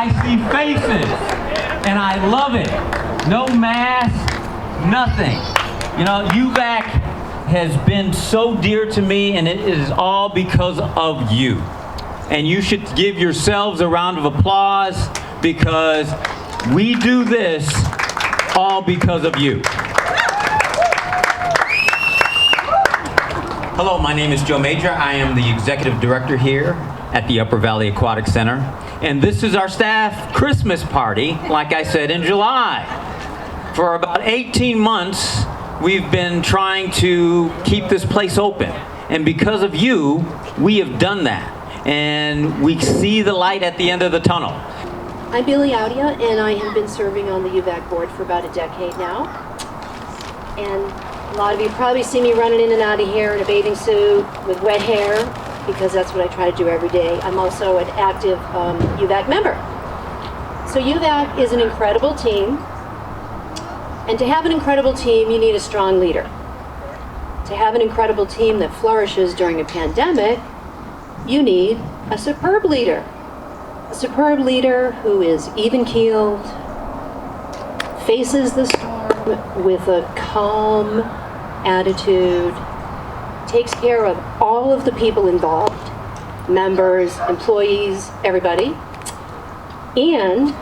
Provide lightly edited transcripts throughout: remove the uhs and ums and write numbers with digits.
I see faces, and I love it. No mask, nothing. You know, UVAC has been so dear to me, and it is all because of you. And you should give yourselves a round of applause, because we do this all because of you. Hello, my name is Joe Major. I am the executive director here at the Upper Valley Aquatic Center. And this is our staff Christmas party, like I said, in July. For about 18 months, we've been trying to keep this place open. And because of you, we have done that. And we see the light at the end of the tunnel. I'm Billy Audia, and I have been serving on the UVAC board for about a decade now. And a lot of you probably see me running in and out of here in a bathing suit with wet hair, because that's what I try to do every day. I'm also an active UVAC member. So UVAC is an incredible team, and to have an incredible team, you need a strong leader. To have an incredible team that flourishes during a pandemic, you need a superb leader. A superb leader who is even-keeled, faces the storm with a calm attitude, takes care of all of the people involved, members, employees, everybody, and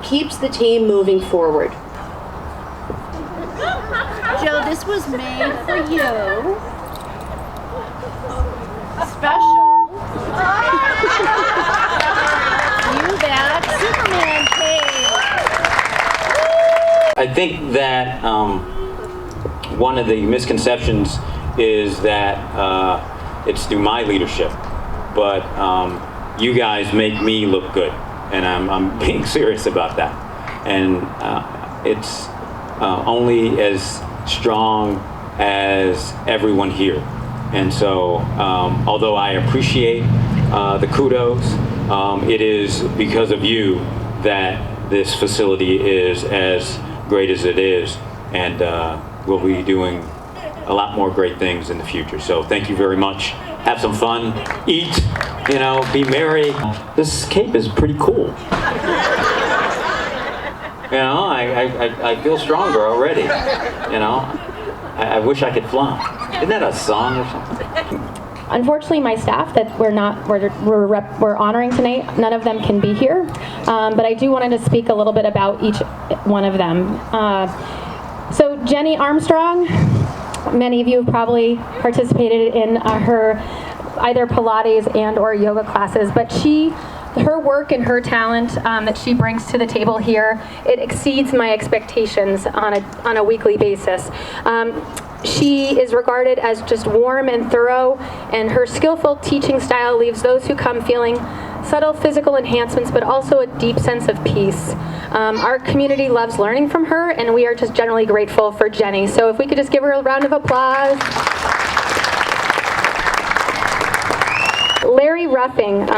keeps the team moving forward. Joe, this was made for you. Special. UVAC Superman cake. I think that one of the misconceptions is that it's through my leadership, but you guys make me look good, and I'm being serious about that. And it's only as strong as everyone here. And so, although I appreciate the kudos, it is because of you that this facility is as great as it is, and we'll be doing a lot more great things in the future. So thank you very much. Have some fun, eat, you know, be merry. This cape is pretty cool. You know, I feel stronger already. You know, I wish I could fly. Isn't that a song or something? Unfortunately, my staff that we're honoring tonight, none of them can be here, but I do wanted to speak a little bit about each one of them. So Jenny Armstrong, many of you have probably participated in her either Pilates and or yoga classes, but her work and her talent that she brings to the table here, it exceeds my expectations on a weekly basis. She is regarded as just warm and thorough, and her skillful teaching style leaves those who come feeling subtle physical enhancements, but also a deep sense of peace. Our community loves learning from her, and we are just generally grateful for Jenny. So if we could just give her a round of applause. Larry Ruffing.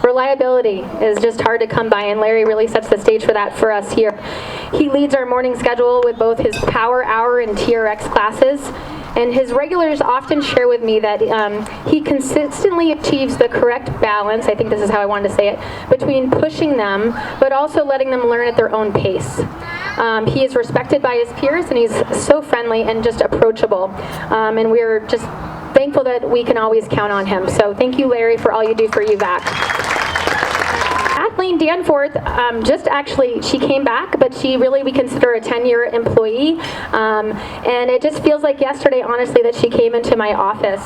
Reliability is just hard to come by, and Larry really sets the stage for that for us here. He leads our morning schedule with both his Power Hour and TRX classes, and his regulars often share with me that he consistently achieves the correct balance, I think this is how I wanted to say it, between pushing them, but also letting them learn at their own pace. He is respected by his peers, and he's so friendly and just approachable, and we're just thankful that we can always count on him. So thank you, Larry, for all you do for UVAC. Kathleen Danforth, she came back, but we consider a 10-year employee. And it just feels like yesterday, honestly, that she came into my office,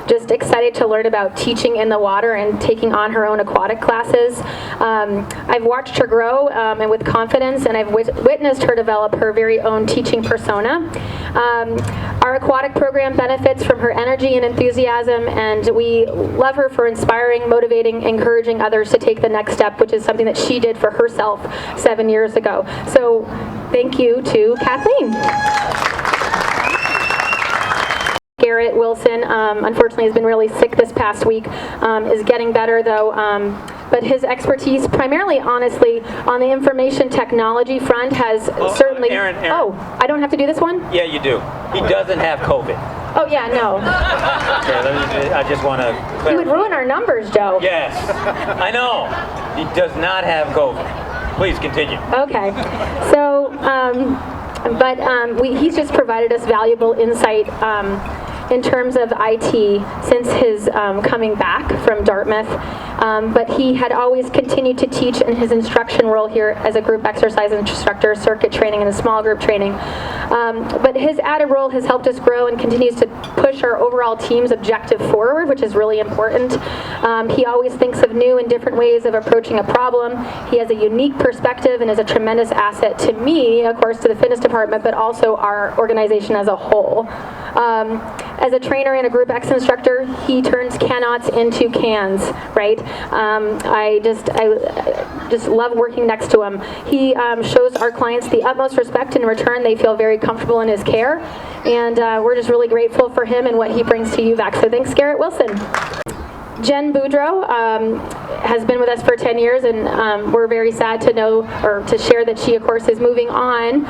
just excited to learn about teaching in the water and taking on her own aquatic classes. I've watched her grow and with confidence, and I've witnessed her develop her very own teaching persona. Our aquatic program benefits from her energy and enthusiasm, and we love her for inspiring, motivating, encouraging others to take the next step, which is something that she did for herself 7 years ago. So thank you to Kathleen. Garrett Wilson, unfortunately has been really sick this past week, is getting better though, but his expertise primarily, honestly, on the information technology front has certainly... Aaron. Oh, I don't have to do this one? Yeah, you do. He doesn't have COVID. Oh yeah, no. Okay, I just want to clarify. You would ruin our numbers, Joe. Yes, I know. He does not have COVID. Please continue. Okay, so, he's just provided us valuable insight in terms of IT since his coming back from Dartmouth. But he had always continued to teach in his instruction role here as a group exercise instructor, circuit training, and a small group training. But his added role has helped us grow and continues to push our overall team's objective forward, which is really important. He always thinks of new and different ways of approaching a problem. He has a unique perspective and is a tremendous asset to me, of course, to the fitness department, but also our organization as a whole. As a trainer and a group X instructor, he turns cannots into cans, right? I just love working next to him. He shows our clients the utmost respect, and in return they feel very comfortable in his care, and we're just really grateful for him and what he brings to UVAC. So thanks, Garrett Wilson. Jen Boudreau has been with us for 10 years, and we're very sad to know, or to share, that she, of course, is moving on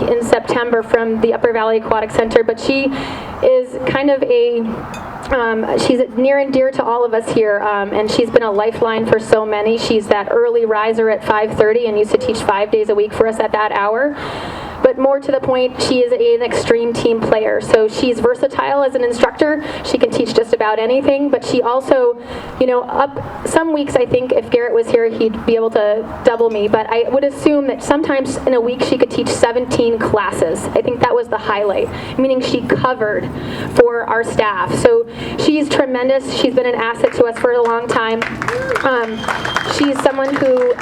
in September from the Upper Valley Aquatic Center, but she is kind of she's near and dear to all of us here, and she's been a lifeline for so many. She's that early riser at 5:30 and used to teach 5 days a week for us at that hour. But more to the point, she is an extreme team player. So she's versatile as an instructor. She can teach just about anything, but she also, some weeks, I think if Garrett was here, he'd be able to double me. But I would assume that sometimes in a week she could teach 17 classes. I think that was the highlight, meaning she covered for our staff. So she's tremendous. She's been an asset to us for a long time. She's someone who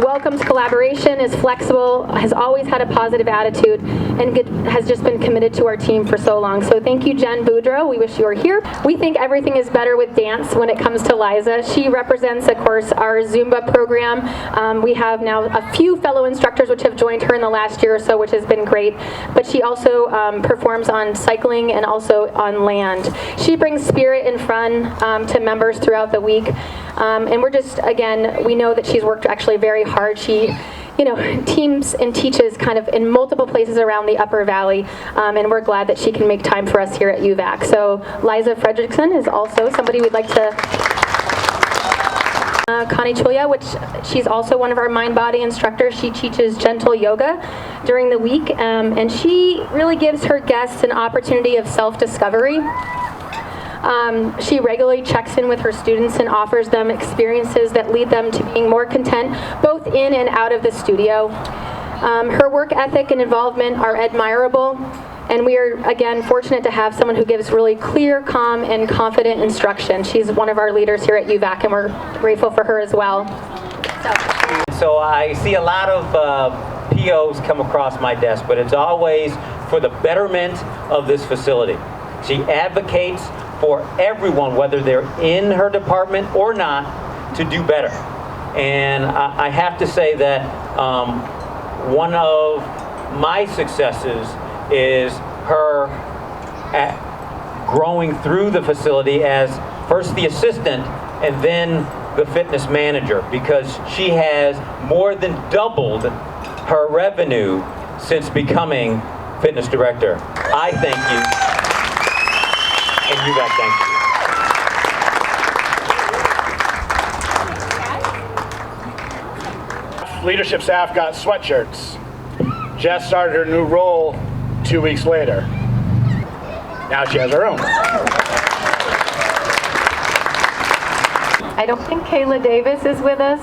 welcomes collaboration, is flexible, has always had a positive attitude, and has just been committed to our team for so long. So thank you, Jen Boudreau. We wish you were here. We think everything is better with dance when it comes to Liza. She represents, of course, our Zumba program. We have now a few fellow instructors which have joined her in the last year or so, which has been great. But she also performs on cycling and also on land. She brings spirit and fun to members throughout the week. And we're just, again, we know that she's worked actually very hard. She teams and teaches kind of in multiple places around the Upper Valley, and we're glad that she can make time for us here at UVAC. So Liza Fredrickson is also somebody we'd like to... Connie Chulia, which she's also one of our mind-body instructors. She teaches gentle yoga during the week, and she really gives her guests an opportunity of self-discovery. She regularly checks in with her students and offers them experiences that lead them to being more content, both in and out of the studio. Her work ethic and involvement are admirable, and we are, again, fortunate to have someone who gives really clear, calm, and confident instruction. She's one of our leaders here at UVAC, and we're grateful for her as well. So I see a lot of POs come across my desk, but it's always for the betterment of this facility. She advocates for everyone, whether they're in her department or not, to do better. And I have to say that one of my successes is her growing through the facility as first the assistant and then the fitness manager, because she has more than doubled her revenue since becoming fitness director. I thank you. And you guys, thank you. Leadership staff got sweatshirts. Jess started her new role 2 weeks later. Now she has her own. I don't think Kayla Davis is with us.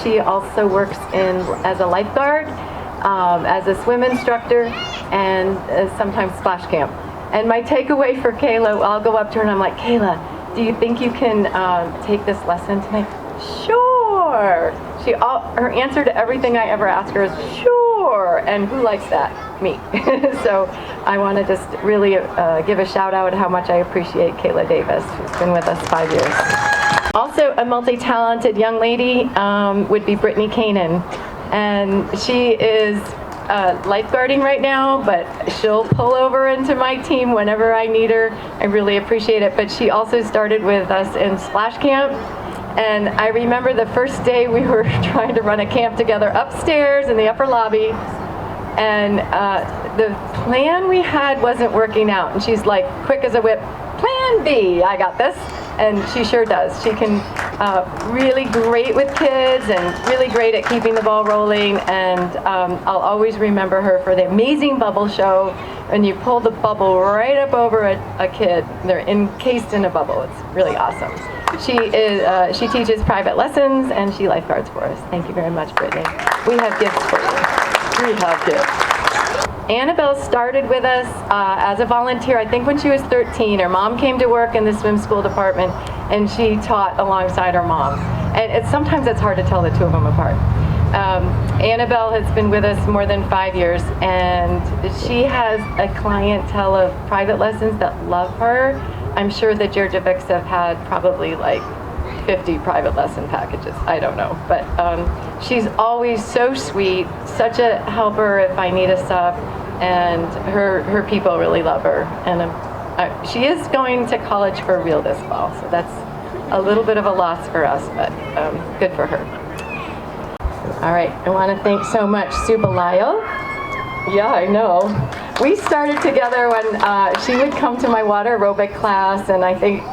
She also works as a lifeguard, as a swim instructor, and sometimes splash camp. And my takeaway for Kayla, I'll go up to her and I'm like, Kayla, do you think you can take this lesson tonight? Sure. Her answer to everything I ever ask her is sure. And who likes that? Me. So I want to just really give a shout out how much I appreciate Kayla Davis, who's been with us 5 years. Also a multi-talented young lady would be Brittany Kanan. And she is lifeguarding right now, but she'll pull over into my team whenever I need her. I really appreciate it. But she also started with us in Splash Camp. And I remember the first day we were trying to run a camp together upstairs in the upper lobby. And the plan we had wasn't working out. And she's like, quick as a whip, plan B, I got this. And she sure does. She can really great with kids and really great at keeping the ball rolling. And I'll always remember her for the amazing bubble show. And you pull the bubble right up over a kid. They're encased in a bubble. It's really awesome. She teaches private lessons and she lifeguards for us. Thank you very much, Brittany. We have gifts for you. We have gifts. Annabelle started with us as a volunteer, I think when she was 13. Her mom came to work in the swim school department and she taught alongside her mom. And sometimes it's hard to tell the two of them apart. Annabelle has been with us more than 5 years and she has a clientele of private lessons that love her. I'm sure the Georgievics have had probably like 50 private lesson packages. I don't know, but she's always so sweet, such a helper if I need a sub, and her people really love her. And she is going to college for real this fall, so that's a little bit of a loss for us, but good for her. All right, I want to thank so much Subalile. Yeah, I know. We started together when she would come to my water aerobic class, and I think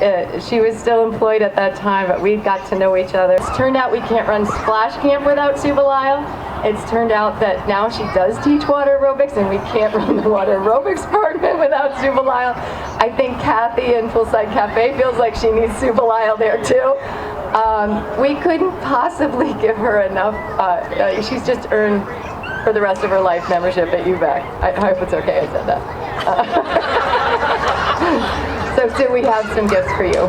she was still employed at that time, but we got to know each other. It's turned out we can't run Splash Camp without Subalile. It's turned out that now she does teach water aerobics, and we can't run the water aerobics department without Subalile. I think Kathy in Poolside Cafe feels like she needs Subalile there too. We couldn't possibly give her enough. She's just earned for the rest of her life membership at UVAC. I hope it's okay I said that. So we have some gifts for you.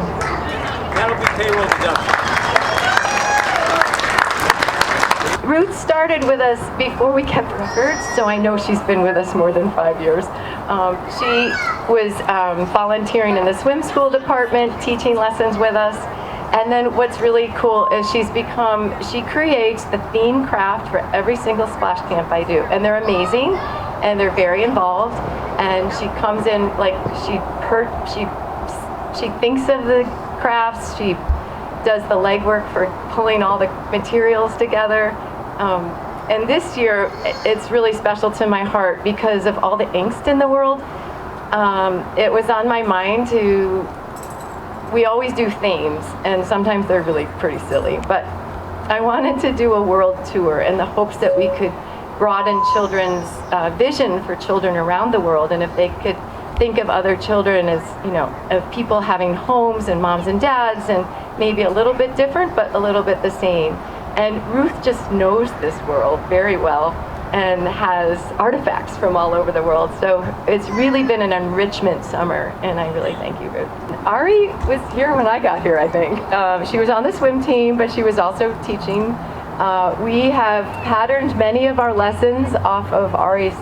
That'll be payroll deduction. Ruth started with us before we kept records, so I know she's been with us more than 5 years. She was volunteering in the swim school department, teaching lessons with us. And then what's really cool is she creates the theme craft for every single splash camp I do. And they're amazing, and they're very involved. And she comes in, like, she thinks of the crafts, she does the legwork for pulling all the materials together. And this year, it's really special to my heart because of all the angst in the world. It was on my mind we always do themes, and sometimes they're really pretty silly, but I wanted to do a world tour in the hopes that we could broaden children's vision for children around the world, and if they could think of other children as, of people having homes and moms and dads, and maybe a little bit different, but a little bit the same. And Ruth just knows this world very well and has artifacts from all over the world. So it's really been an enrichment summer, and I really thank you, Ruth. Ari was here when I got here, I think. She was on the swim team, but she was also teaching. We have patterned many of our lessons off of Ari's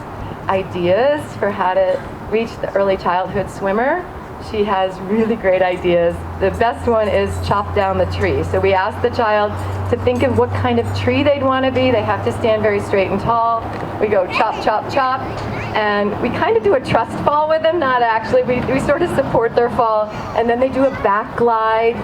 ideas for how to reach the early childhood swimmer. She has really great ideas. The best one is chop down the tree. So we ask the child to think of what kind of tree they'd want to be. They have to stand very straight and tall. We go chop, chop, chop. And we kind of do a trust fall with them, not actually. We sort of support their fall. And then they do a back glide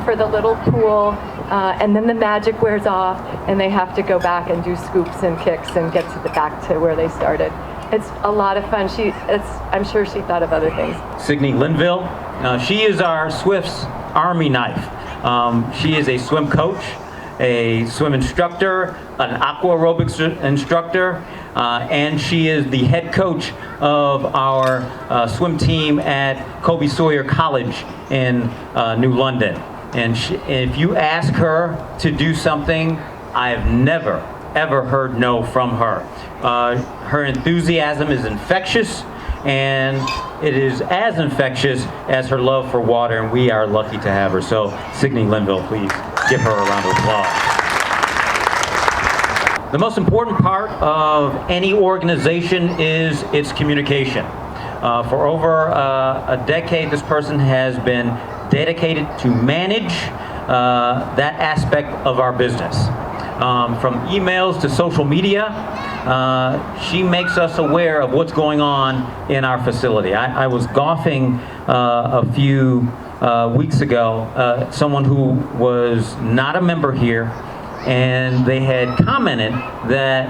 for the little pool. And then the magic wears off, and they have to go back and do scoops and kicks and get back to where they started. It's a lot of fun. I'm sure she thought of other things. Signe Linville, she is our Swift's Army knife. She is a swim coach, a swim instructor, an aqua aerobics instructor, and she is the head coach of our swim team at Kobe Sawyer College in New London. And if you ask her to do something, I've never ever heard no from her. Her enthusiasm is infectious, and it is as infectious as her love for water, and we are lucky to have her. So, Signe Linville, please give her a round of applause. The most important part of any organization is its communication. For over a decade, this person has been dedicated to manage that aspect of our business. From emails to social media, she makes us aware of what's going on in our facility. I was golfing a few weeks ago, someone who was not a member here, and they had commented that,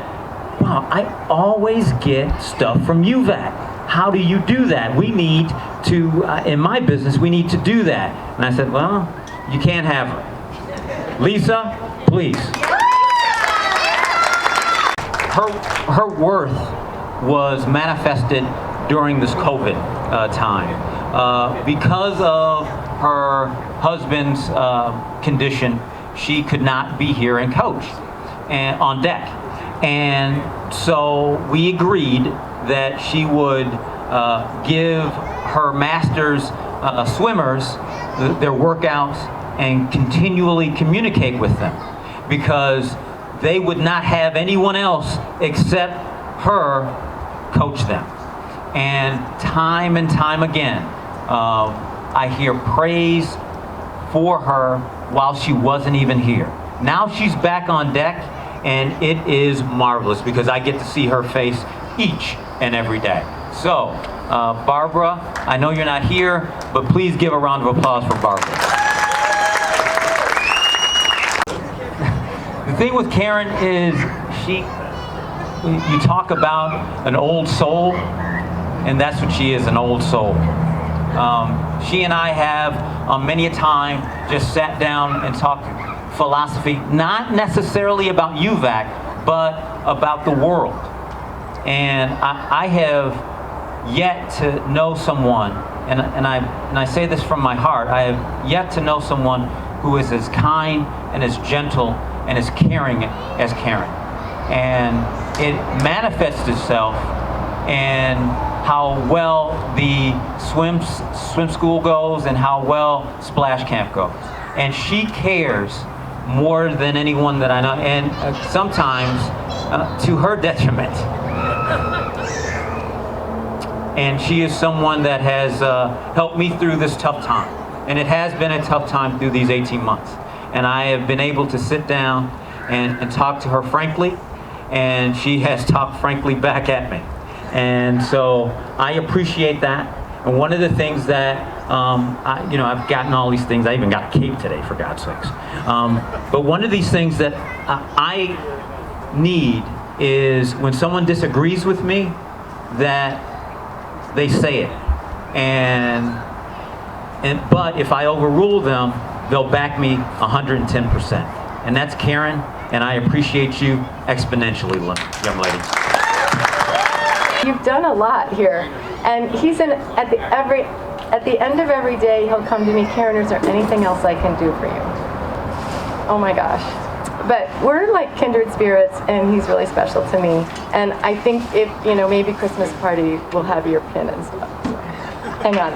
wow, I always get stuff from UVAC. How do you do that? We need to, in my business, we need to do that. And I said, well, you can't have her. Lisa, please. Her worth was manifested during this COVID time. Because of her husband's condition, she could not be here and coach and on deck. And so we agreed that she would give her master's swimmers their workouts and continually communicate with them, because they would not have anyone else except her coach them. And time again, I hear praise for her while she wasn't even here. Now she's back on deck, and it is marvelous because I get to see her face each and every day. So, Barbara, I know you're not here, but please give a round of applause for Barbara. The thing with Karen is you talk about an old soul, and that's what she is, an old soul. She and I have many a time just sat down and talked philosophy, not necessarily about UVAC, but about the world. And I have yet to know someone, and I say this from my heart, I have yet to know someone who is as kind and as gentle and as caring as Karen. And it manifests itself in how well the swim school goes and how well Splash Camp goes. And she cares more than anyone that I know, and sometimes to her detriment. And she is someone that has helped me through this tough time. And it has been a tough time through these 18 months. And I have been able to sit down and talk to her frankly, and she has talked frankly back at me. And so I appreciate that. And one of the things that, I've gotten all these things. I even got cake today, for God's sakes. But one of these things that I need is when someone disagrees with me, that they say it. But if I overrule them, they'll back me 110%. And that's Karen, and I appreciate you exponentially, young lady. You've done a lot here, and he's at the end of every day, he'll come to me, Karen, is there anything else I can do for you? Oh my gosh. But we're like kindred spirits, and he's really special to me. And I think if, maybe Christmas party, we'll have your pin and stuff. So hang on.